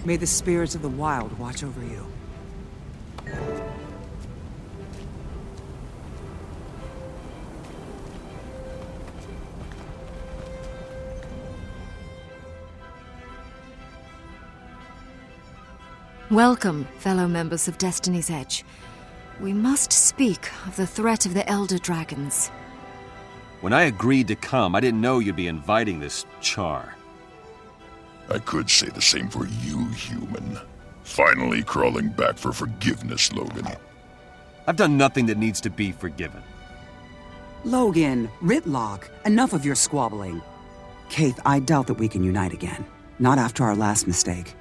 May the spirits of the wild watch over you. Welcome, fellow members of Destiny's Edge. We must speak of the threat of the Elder Dragons. When I agreed to come, I didn't know you'd be inviting this char. I could say the same for you, human. Finally crawling back for forgiveness, Logan. I've done nothing that needs to be forgiven. Logan, Ritlock, enough of your squabbling. Kaith, I doubt that we can unite again. Not after our last mistake.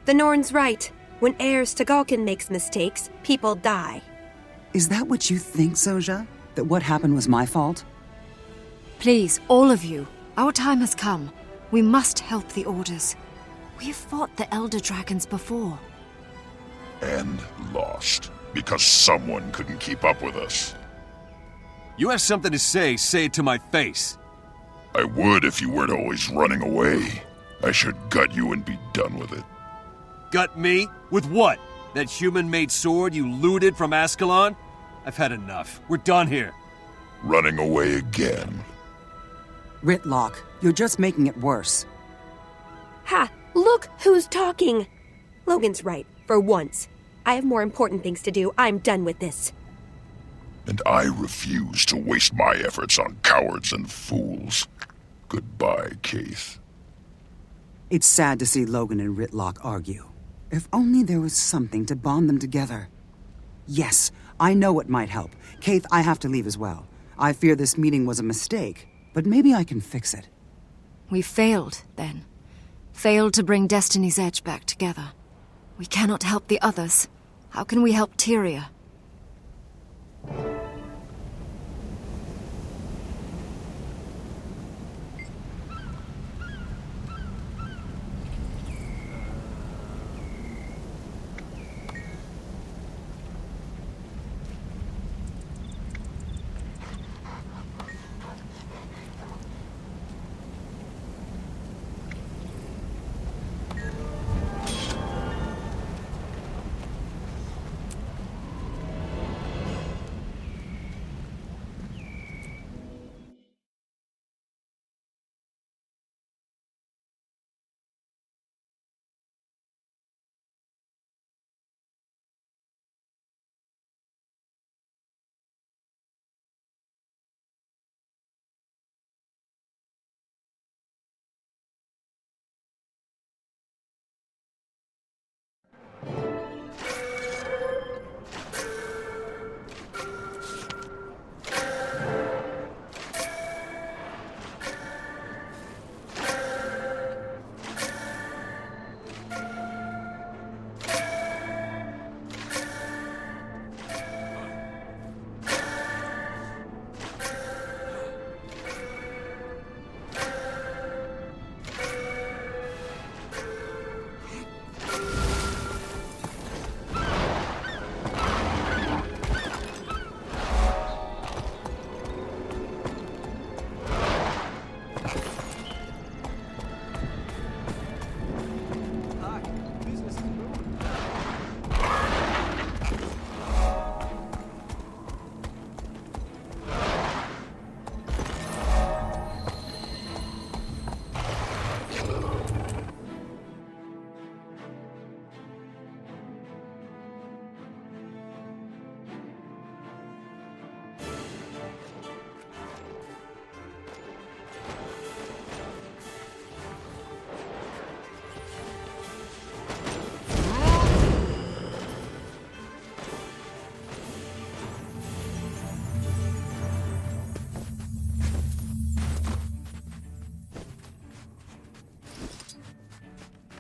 The Norn's right. When heirs to Galkin makes mistakes, people die. Is that what you think, Soja? That what happened was my fault? Please, all of you, our time has come. We must help the Orders. We have fought the Elder Dragons before. And lost. Because someone couldn't keep up with us. You have something to say it to my face. I would if you weren't always running away. I should gut you and be done with it. Gut me? With what? That human-made sword you looted from Ascalon? I've had enough. We're done here. Running away again. Ritlock, you're just making it worse. Ha! Look who's talking! Logan's right, for once. I have more important things to do. I'm done with this. And I refuse to waste my efforts on cowards and fools. Goodbye, Kaith. It's sad to see Logan and Ritlock argue. If only there was something to bond them together. Yes, I know what might help. Kaith, I have to leave as well. I fear this meeting was a mistake, but maybe I can fix it. We failed, then. Failed to bring Destiny's Edge back together. We cannot help the others. How can we help Tyria?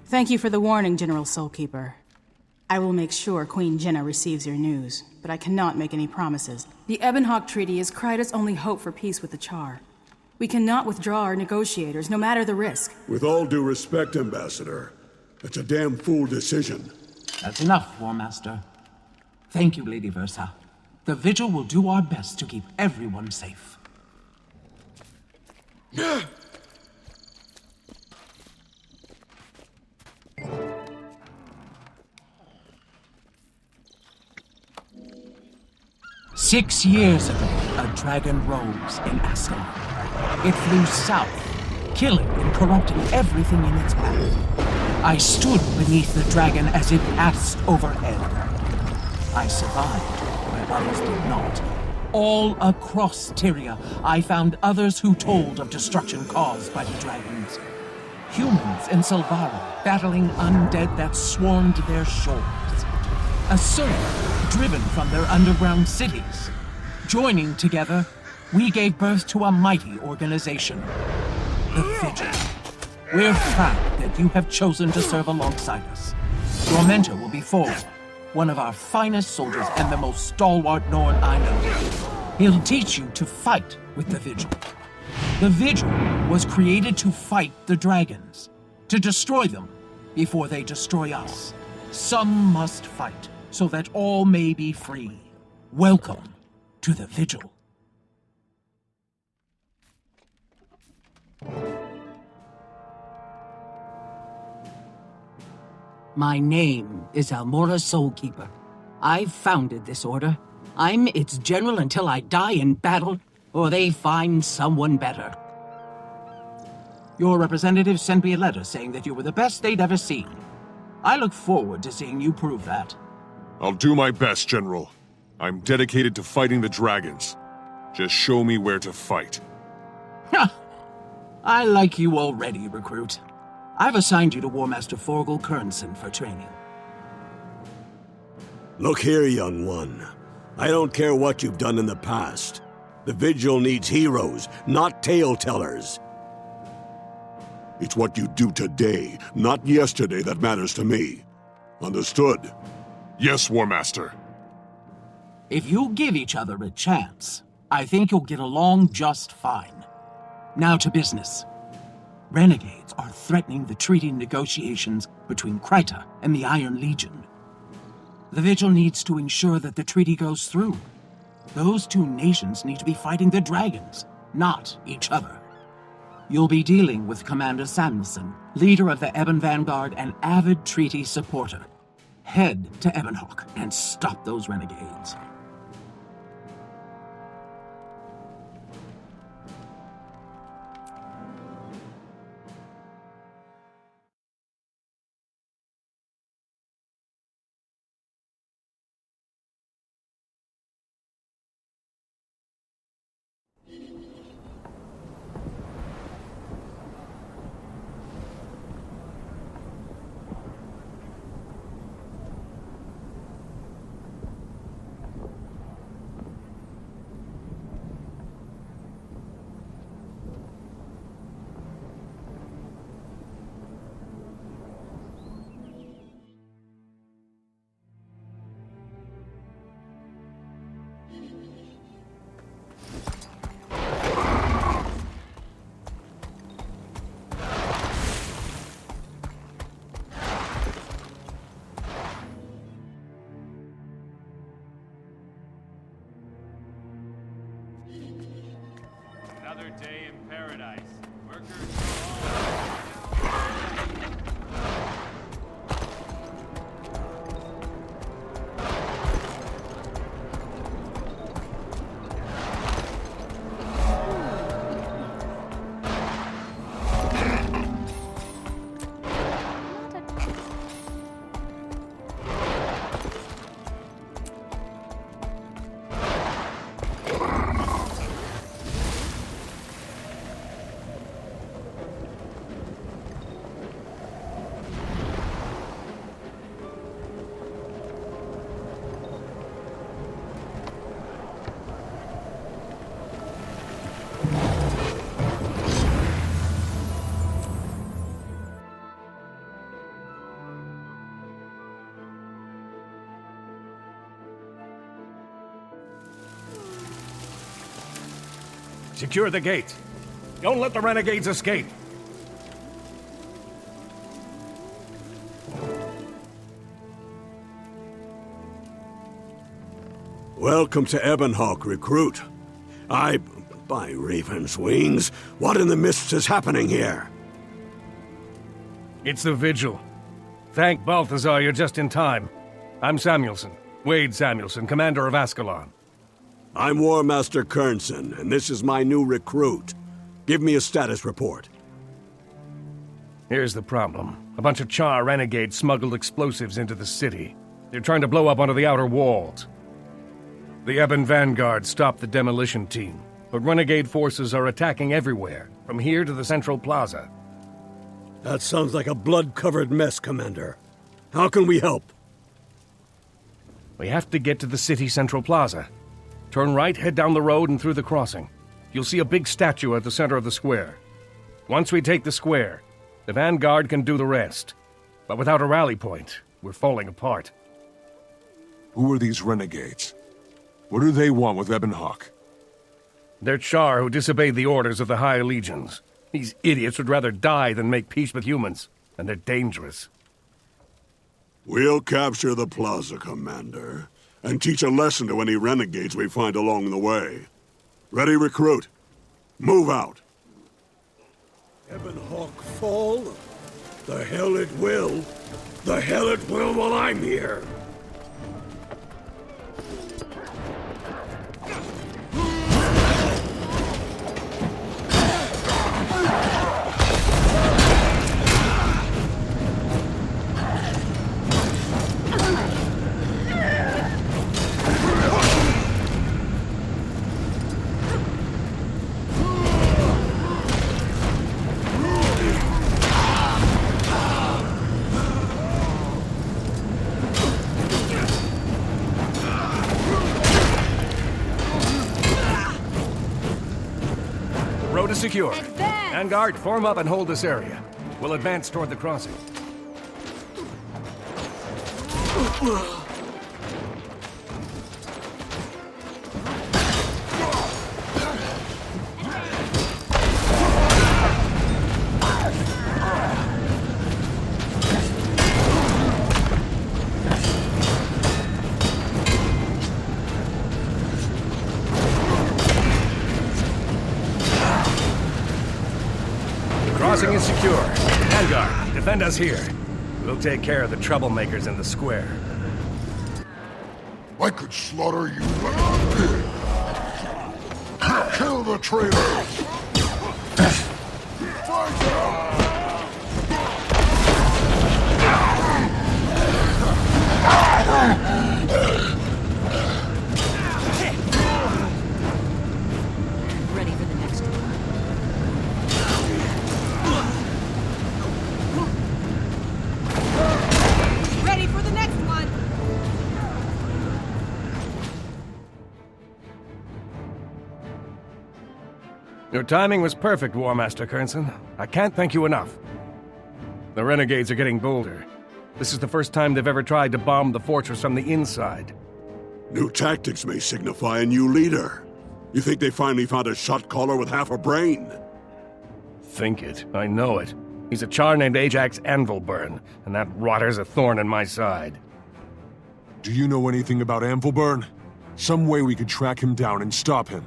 Thank you for the warning, General Soulkeeper. I will make sure Queen Jenna receives your news, but I cannot make any promises. The Ebonhawk Treaty is Kryta's only hope for peace with the Char. We cannot withdraw our negotiators, no matter the risk. With all due respect, Ambassador, that's a damn fool decision. That's enough, War Master. Thank you, Lady Versa. The Vigil will do our best to keep everyone safe. 6 years ago, a dragon rose in Ascalon. It flew south, killing and corrupting everything in its path. I stood beneath the dragon as it passed overhead. I survived where others did not. All across Tyria, I found others who told of destruction caused by the dragons. Humans in Silvara battling undead that swarmed their shores. Asura driven from their underground cities. Joining together, we gave birth to a mighty organization, the Vigil. We're proud that you have chosen to serve alongside us. Your mentor will be Thor, one of our finest soldiers and the most stalwart Norn I know. He'll teach you to fight with the Vigil. The Vigil was created to fight the dragons, to destroy them before they destroy us. Some must fight, so that all may be free. Welcome to the Vigil. My name is Almora Soulkeeper. I founded this order. I'm its general until I die in battle, or they find someone better. Your representative sent me a letter saying that you were the best they'd ever seen. I look forward to seeing you prove that. I'll do my best, General. I'm dedicated to fighting the dragons. Just show me where to fight. I like you already, recruit. I've assigned you to War Master Forgil Kernson for training. Look here, young one. I don't care what you've done in the past. The Vigil needs heroes, not tale-tellers. It's what you do today, not yesterday, that matters to me. Understood? Yes, War Master. If you give each other a chance, I think you'll get along just fine. Now to business. Renegades are threatening the treaty negotiations between Kryta and the Iron Legion. The Vigil needs to ensure that the treaty goes through. Those two nations need to be fighting the dragons, not each other. You'll be dealing with Commander Samuelson, leader of the Ebon Vanguard and avid treaty supporter. Head to Ebonhawk and stop those renegades. Another day in paradise. Workers. Secure the gate. Don't let the renegades escape. Welcome to Ebonhawk, recruit. By Raven's wings, what in the mists is happening here? It's the Vigil. Thank Balthazar you're just in time. I'm Samuelson. Wade Samuelson, commander of Ascalon. I'm War Master Kernson, and this is my new recruit. Give me a status report. Here's the problem. A bunch of Char renegades smuggled explosives into the city. They're trying to blow up one of the outer walls. The Ebon Vanguard stopped the demolition team, but renegade forces are attacking everywhere, from here to the Central Plaza. That sounds like a blood-covered mess, Commander. How can we help? We have to get to the city Central Plaza. Turn right, head down the road and through the crossing. You'll see a big statue at the center of the square. Once we take the square, the Vanguard can do the rest. But without a rally point, we're falling apart. Who are these renegades? What do they want with Ebon Hawk? They're Char who disobeyed the orders of the High Legions. These idiots would rather die than make peace with humans, and they're dangerous. We'll capture the plaza, Commander, and teach a lesson to any renegades we find along the way. Ready, recruit? Move out. Ebon Hawk fall? The hell it will. The hell it will while I'm here. Road is secure. Vanguard, form up and hold this area. We'll advance toward the crossing. Crossing is secure. Vanguard, defend us here. We'll take care of the troublemakers in the square. I could slaughter you like a pig. Kill the traitors! Fight them! Ready for the next one. Ready for the next one! Your timing was perfect, War Master Kernson. I can't thank you enough. The renegades are getting bolder. This is the first time they've ever tried to bomb the fortress from the inside. New tactics may signify a new leader. You think they finally found a shot caller with half a brain? Think it. I know it. He's a Char named Ajax Anvilburn, and that rotter's a thorn in my side. Do you know anything about Anvilburn? Some way we could track him down and stop him.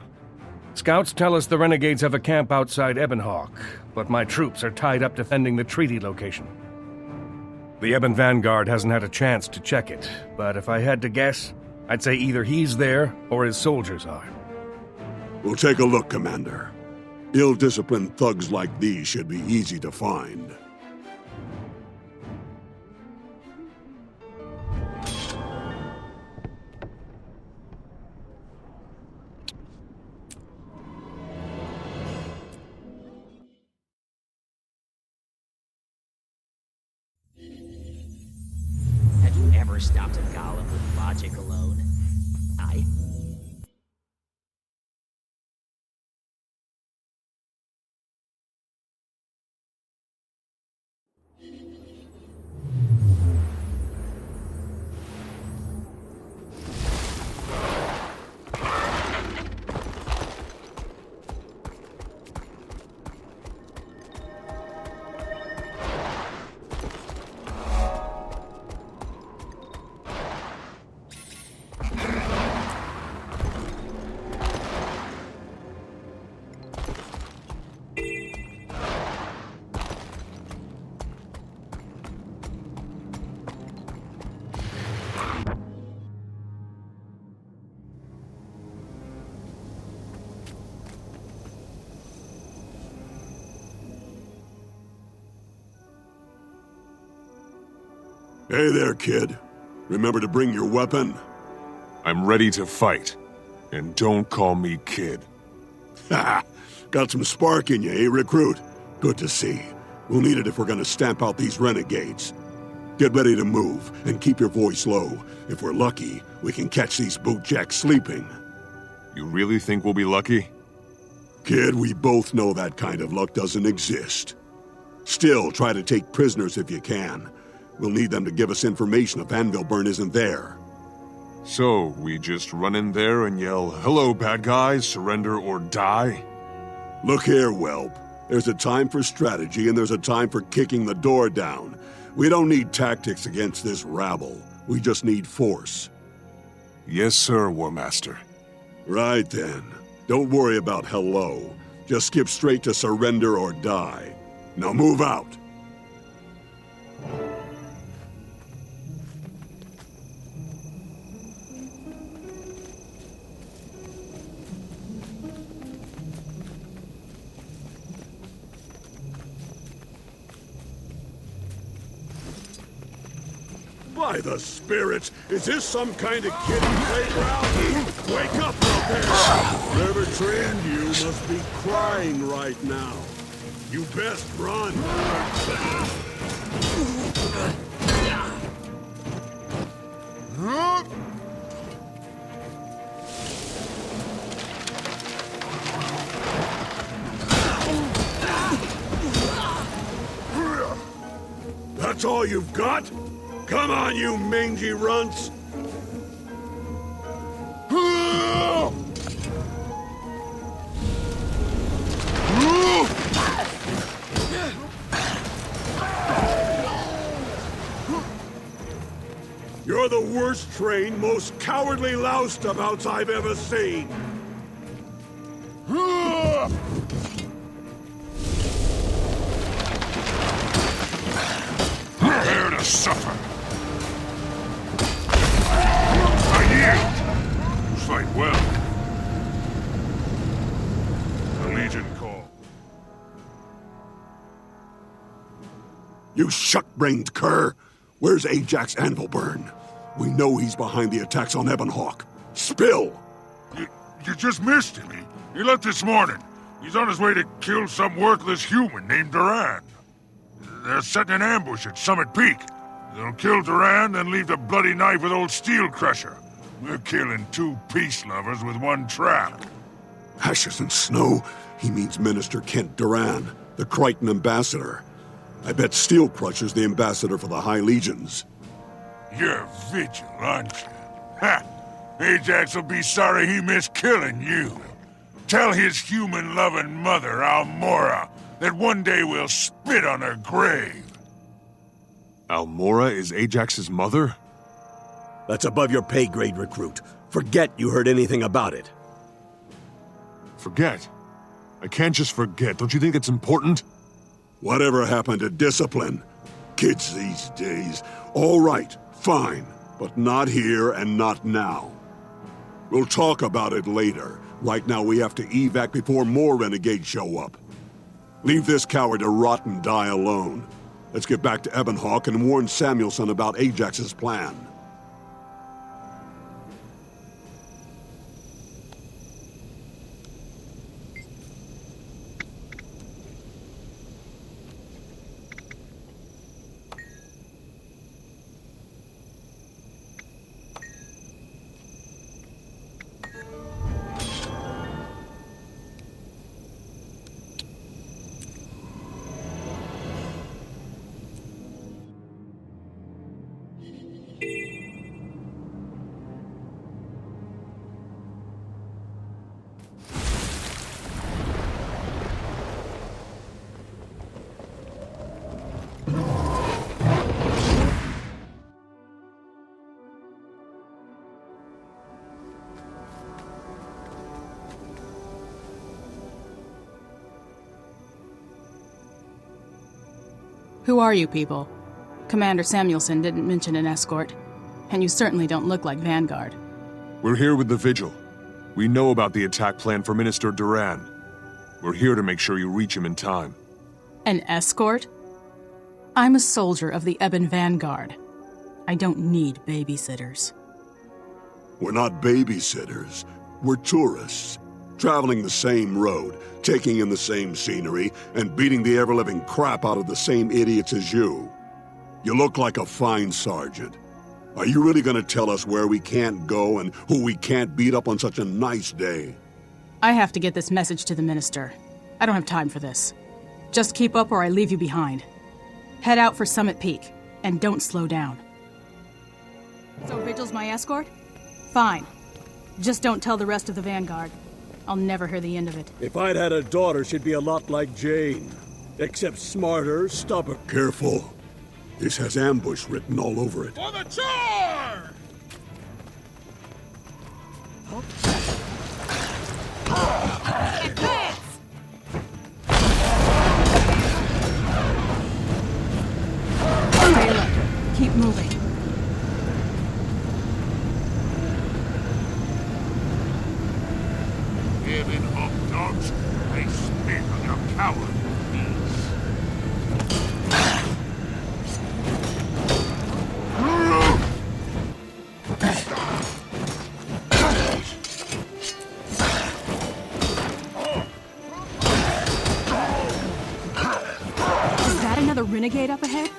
Scouts tell us the renegades have a camp outside Ebon Hawk, but my troops are tied up defending the treaty location. The Ebon Vanguard hasn't had a chance to check it, but if I had to guess, I'd say either he's there or his soldiers are. We'll take a look, Commander. Ill-disciplined thugs like these should be easy to find. Have you ever stopped a golem with logic alone? I... Hey there, kid. Remember to bring your weapon? I'm ready to fight. And don't call me kid. Ha! Got some spark in you, eh, recruit? Good to see. We'll need it if we're gonna stamp out these renegades. Get ready to move, and keep your voice low. If we're lucky, we can catch these bootjacks sleeping. You really think we'll be lucky? Kid, we both know that kind of luck doesn't exist. Still, try to take prisoners if you can. We'll need them to give us information if Anvilburn isn't there. So, we just run in there and yell, "Hello, bad guys, surrender or die"? Look here, Whelp. There's a time for strategy and there's a time for kicking the door down. We don't need tactics against this rabble. We just need force. Yes, sir, War Master. Right then. Don't worry about hello. Just skip straight to surrender or die. Now move out. By the spirits, is this some kind of kiddie playground? Wake up out there! Whoever trained you must be crying right now. You best run. That's all you've got? Come on, you mangy runts! You're the worst trained, most cowardly loustabouts I've ever seen! Prepare to suffer! You fight well. The Legion call. You shuck-brained cur! Where's Ajax Anvilburn? We know he's behind the attacks on Ebonhawk. Spill! You just missed him. He left this morning. He's on his way to kill some worthless human named Duran. They're setting an ambush at Summit Peak. They'll kill Duran, then leave the bloody knife with old Steel Crusher. We're killing two peace lovers with one trap. Ashes and snow? He means Minister Kent Duran, the Crichton ambassador. I bet Steel Crusher's the ambassador for the High Legions. You're vigil, aren't you? Ha! Ajax will be sorry he missed killing you. Tell his human-loving mother, Almora, that one day we'll spit on her grave. Almora is Ajax's mother? That's above your pay grade, recruit. Forget you heard anything about it. Forget? I can't just forget. Don't you think it's important? Whatever happened to discipline? Kids these days. All right, fine. But not here and not now. We'll talk about it later. Right now we have to evac before more renegades show up. Leave this coward to rot and die alone. Let's get back to Ebonhawk and warn Samuelson about Ajax's plan. Who are you people? Commander Samuelson didn't mention an escort, and you certainly don't look like Vanguard. We're here with the Vigil. We know about the attack plan for Minister Duran. We're here to make sure you reach him in time. An escort? I'm a soldier of the Ebon Vanguard. I don't need babysitters. We're not babysitters. We're tourists, traveling the same road, taking in the same scenery, and beating the ever-living crap out of the same idiots as you. You look like a fine sergeant. Are you really gonna tell us where we can't go and who we can't beat up on such a nice day? I have to get this message to the minister. I don't have time for this. Just keep up or I leave you behind. Head out for Summit Peak, and don't slow down. So Vigil's my escort? Fine. Just don't tell the rest of the Vanguard. I'll never hear the end of it. If I'd had a daughter, she'd be a lot like Jane. Except smarter, stubborn. Careful. This has ambush written all over it. For the char! Advance! Taylor, keep moving. Giving up, dogs. They spit on your coward. Is that another renegade up ahead?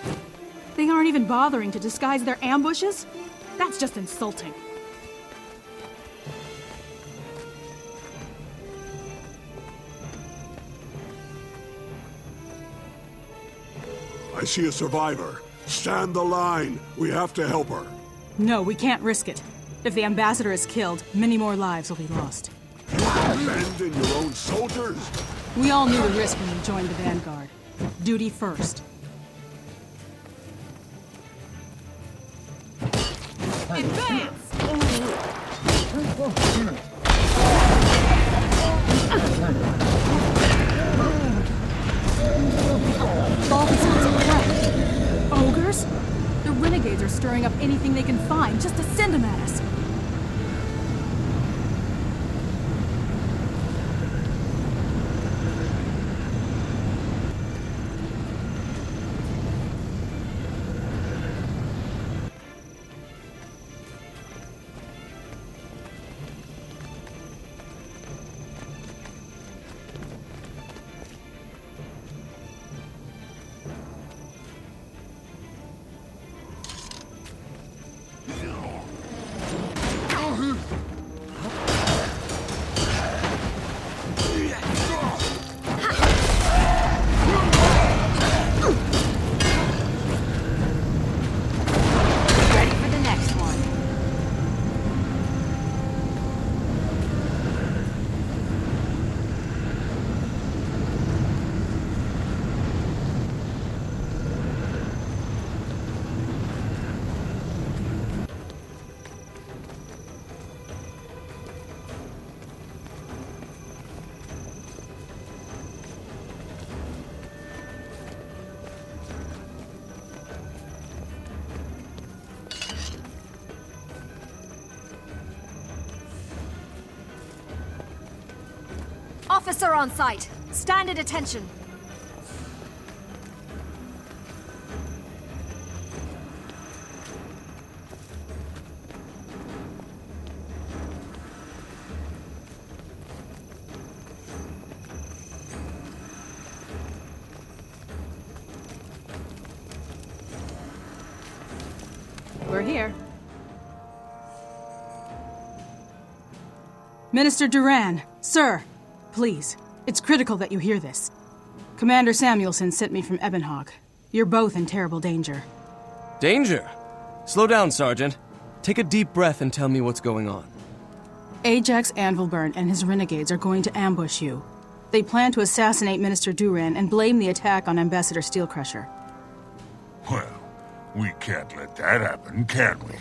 They aren't even bothering to disguise their ambushes? That's just insulting. I see a survivor. Stand the line. We have to help her. No, we can't risk it. If the ambassador is killed, many more lives will be lost. You abandon your own soldiers? We all knew the risk when we joined the Vanguard. Duty first. Advance! Balthazar's a threat. Ogres? The renegades are stirring up anything they can find just to send them at us. Ready for the next one. Officer on site. Stand at attention. We're here. Minister Duran, sir, please, it's critical that you hear this. Commander Samuelson sent me from Ebonhawk. You're both in terrible danger. Danger? Slow down, Sergeant. Take a deep breath and tell me what's going on. Ajax Anvilburn and his renegades are going to ambush you. They plan to assassinate Minister Duran and blame the attack on Ambassador Steelcrusher. Well, we can't let that happen, can we?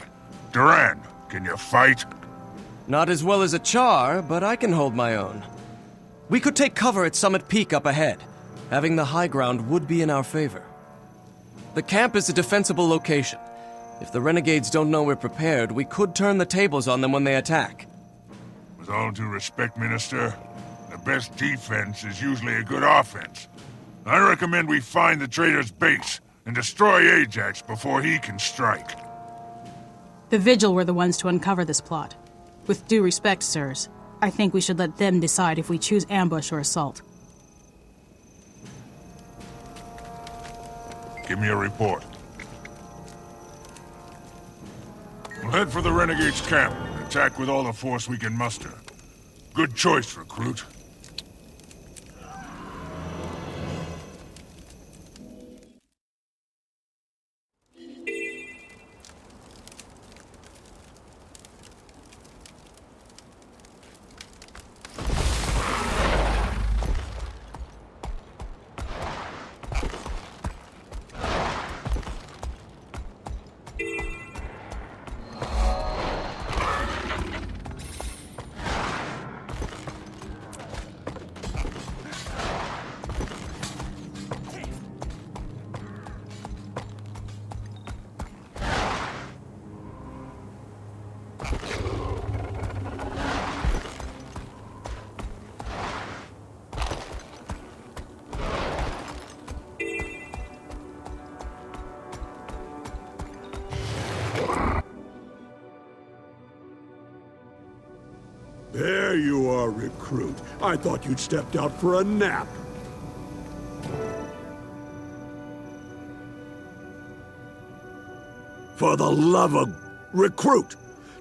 Duran, can you fight? Not as well as a Char, but I can hold my own. We could take cover at Summit Peak up ahead. Having the high ground would be in our favor. The camp is a defensible location. If the renegades don't know we're prepared, we could turn the tables on them when they attack. With all due respect, Minister, the best defense is usually a good offense. I recommend we find the traitor's base and destroy Ajax before he can strike. The Vigil were the ones to uncover this plot. With due respect, sirs, I think we should let them decide if we choose ambush or assault. Give me a report. We'll head for the Renegade's camp and attack with all the force we can muster. Good choice, recruit. There you are, recruit. I thought you'd stepped out for a nap. For the love of... Recruit!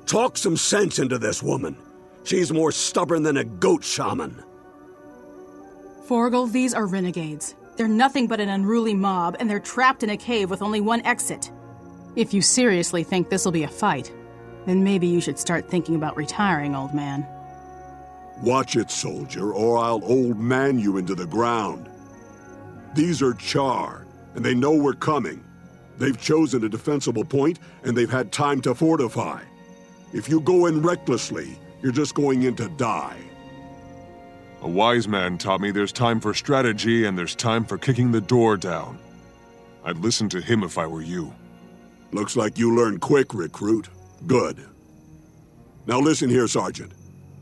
Talk some sense into this woman. She's more stubborn than a goat shaman. Forgel, these are renegades. They're nothing but an unruly mob, and they're trapped in a cave with only one exit. If you seriously think this'll be a fight, then maybe you should start thinking about retiring, old man. Watch it, soldier, or I'll old man you into the ground. These are Char, and they know we're coming. They've chosen a defensible point, and they've had time to fortify. If you go in recklessly, you're just going in to die. A wise man taught me there's time for strategy and there's time for kicking the door down. I'd listen to him if I were you. Looks like you learned quick, recruit. Good. Now listen here, Sergeant.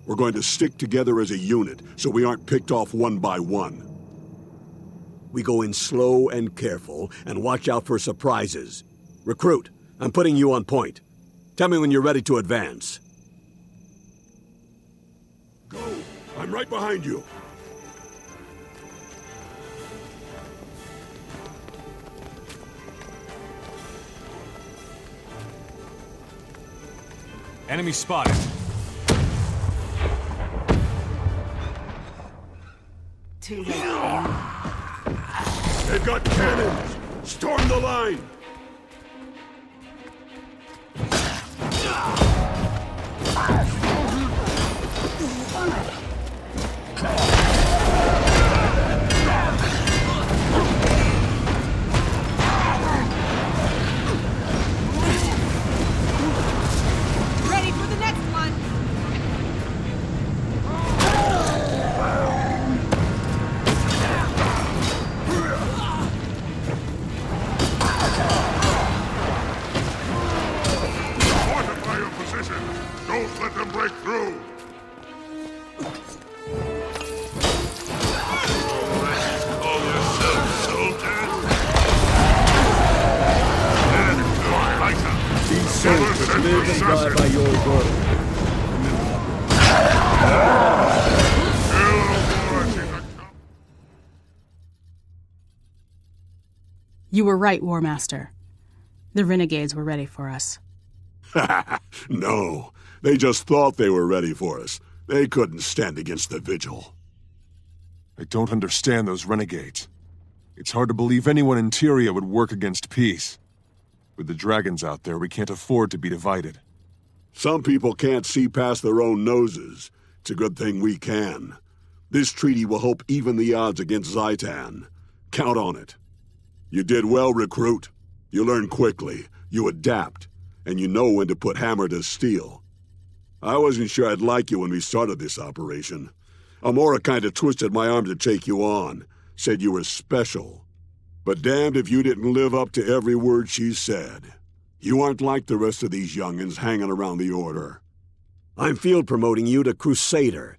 We're going to stick together as a unit, so we aren't picked off one by one. We go in slow and careful, and watch out for surprises. Recruit, I'm putting you on point. Tell me when you're ready to advance. Go! I'm right behind you! Enemy spotted. Too late. They've got cannons! Storm the line! Ready for the next one. Fortify your position. Don't let them break through. Call yourself soldiers? These soldiers live and die by your word. You were right, War Master. The renegades were ready for us. No, they just thought they were ready for us. They couldn't stand against the Vigil. I don't understand those renegades. It's hard to believe anyone in Tyria would work against peace. With the dragons out there, we can't afford to be divided. Some people can't see past their own noses. It's a good thing we can. This treaty will help even the odds against Zaitan. Count on it. You did well, recruit. You learn quickly, you adapt, and you know when to put hammer to steel. I wasn't sure I'd like you when we started this operation. Amora kind of twisted my arm to take you on, said you were special. But damned if you didn't live up to every word she said. You aren't like the rest of these youngins hanging around the Order. I'm field promoting you to Crusader,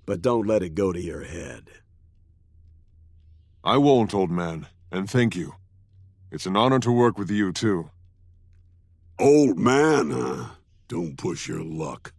but don't let it go to your head. I won't, old man, and thank you. It's an honor to work with you, too. Old man, huh? Don't push your luck.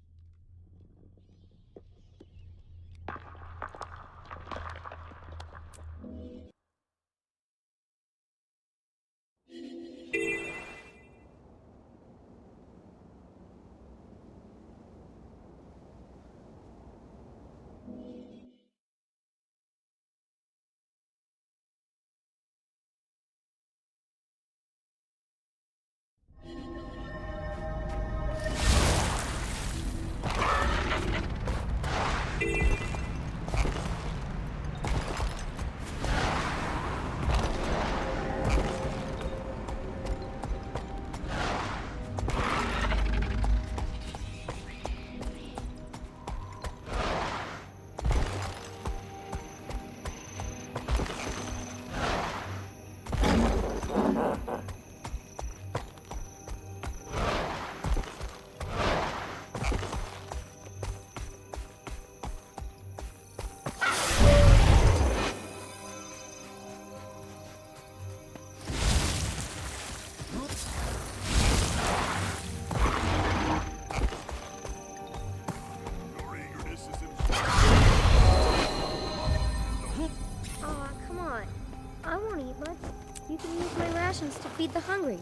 To feed the hungry.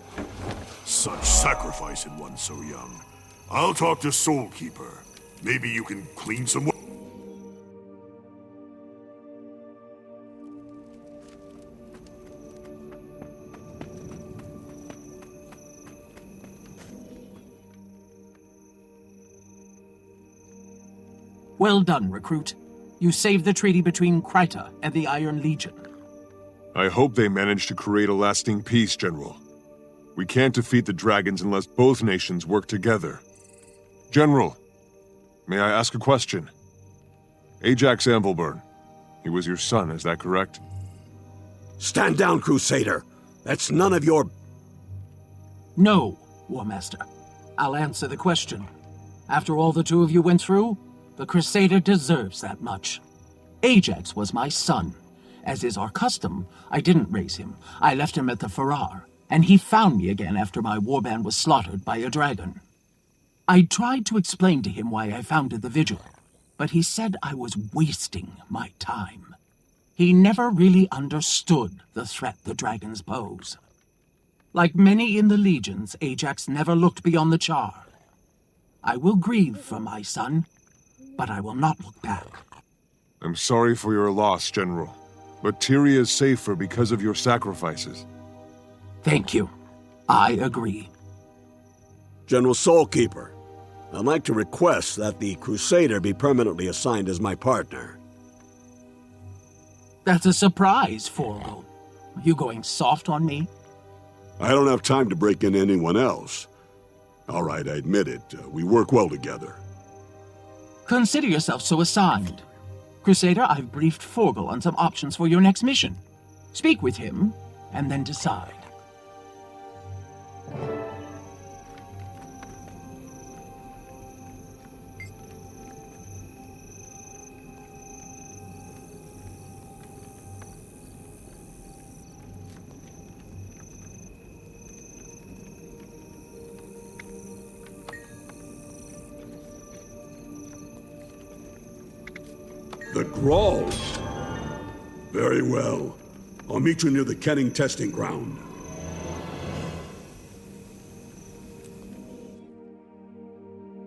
Such sacrifice in one so young. I'll talk to Soul Keeper. Maybe you can clean some... Well done, recruit. You saved the treaty between Kryta and the Iron Legion. I hope they manage to create a lasting peace, General. We can't defeat the dragons unless both nations work together. General, may I ask a question? Ajax Anvilburn, he was your son, is that correct? Stand down, Crusader! That's none of your... No, War Master. I'll answer the question. After all the two of you went through, the Crusader deserves that much. Ajax was my son. As is our custom, I didn't raise him. I left him at the Farrar, and he found me again after my warband was slaughtered by a dragon. I tried to explain to him why I founded the Vigil, but he said I was wasting my time. He never really understood the threat the dragons pose. Like many in the legions, Ajax never looked beyond the Char. I will grieve for my son, but I will not look back. I'm sorry for your loss, General. But Tyria is safer because of your sacrifices. Thank you. I agree. General Soulkeeper, I'd like to request that the Crusader be permanently assigned as my partner. That's a surprise, Forgo. Are you going soft on me? I don't have time to break in anyone else. All right, I admit it. We work well together. Consider yourself so assigned. Crusader, I've briefed Forgel on some options for your next mission. Speak with him, and then decide. The Grawl? Very well. I'll meet you near the Kenning testing ground.